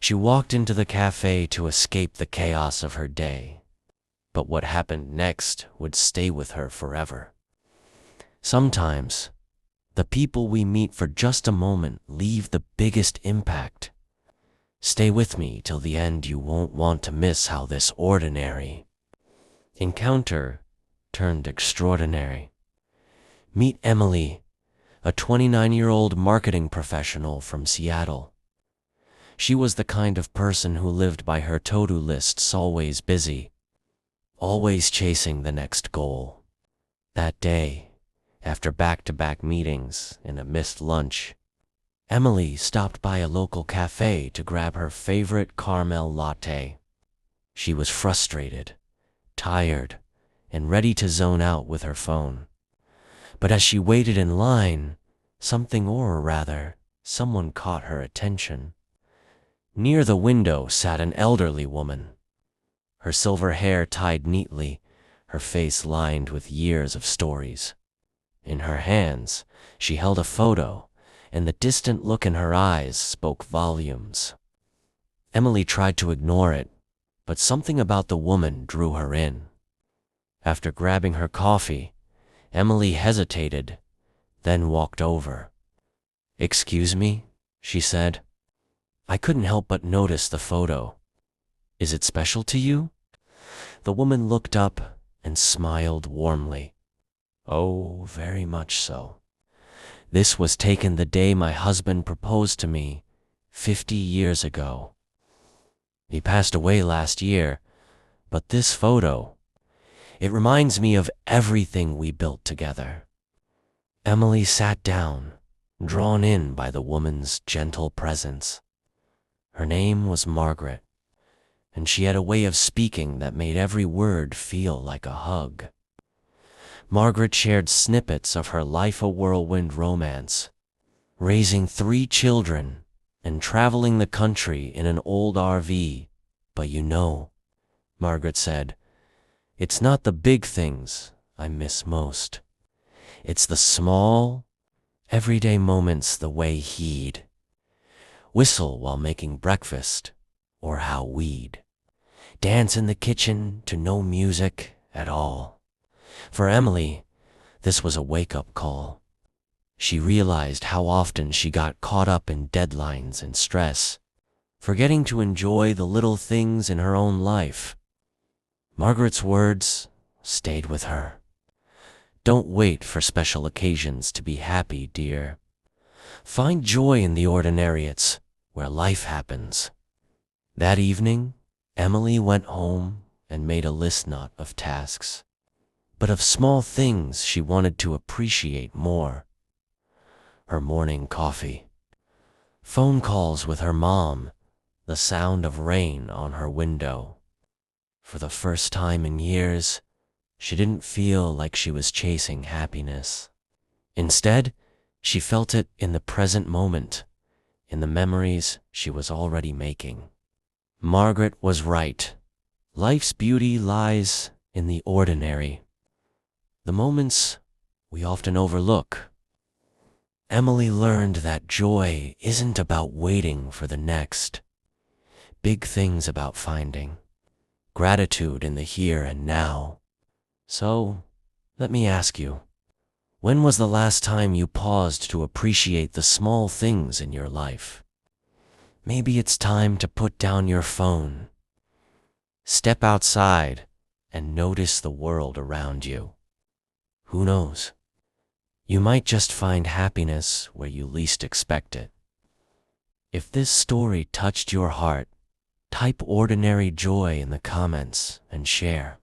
She walked into the cafe to escape the chaos of her day. But what happened next would stay with her forever. Sometimes, the people we meet for just a moment leave the biggest impact. Stay with me till the end. You won't want to miss how this ordinary encounter turned extraordinary. Meet Emily, a 29-year-old marketing professional from Seattle. She was the kind of person who lived by her to-do lists, always busy, always chasing the next goal. That day, after back-to-back meetings and a missed lunch, Emily stopped by a local cafe to grab her favorite caramel latte. She was frustrated, tired, and ready to zone out with her phone. But as she waited in line, someone caught her attention. Near the window sat an elderly woman. Her silver hair tied neatly, her face lined with years of stories. In her hands, she held a photo, and the distant look in her eyes spoke volumes. Emily tried to ignore it, but something about the woman drew her in. After grabbing her coffee, Emily hesitated, then walked over. "Excuse me," she said. "I couldn't help but notice the photo. Is it special to you?" The woman looked up and smiled warmly. "Oh, very much so. This was taken the day my husband proposed to me 50 years ago. He passed away last year, but this photo, it reminds me of everything we built together." Emily sat down, drawn in by the woman's gentle presence. Her name was Margaret, and she had a way of speaking that made every word feel like a hug. Margaret shared snippets of her life, a whirlwind romance, raising 3 children and traveling the country in an old RV. "But you know," Margaret said, "it's not the big things I miss most. It's the small, everyday moments, the way he'd whistle while making breakfast, or how we'd dance in the kitchen to no music at all." For Emily, this was a wake-up call. She realized how often she got caught up in deadlines and stress, forgetting to enjoy the little things in her own life. Margaret's words stayed with her. "Don't wait for special occasions to be happy, dear. Find joy in the ordinary. It's where life happens." That evening, Emily went home and made a list not of tasks, but of small things she wanted to appreciate more. Her morning coffee, phone calls with her mom, the sound of rain on her window. For the first time in years, she didn't feel like she was chasing happiness. Instead, she felt it in the present moment, in the memories she was already making. Margaret was right. Life's beauty lies in the ordinary, the moments we often overlook. Emily learned that joy isn't about waiting for the next big things, about finding gratitude in the here and now. So, let me ask you, when was the last time you paused to appreciate the small things in your life? Maybe it's time to put down your phone, step outside, and notice the world around you. Who knows? You might just find happiness where you least expect it. If this story touched your heart, type ordinary joy in the comments and share.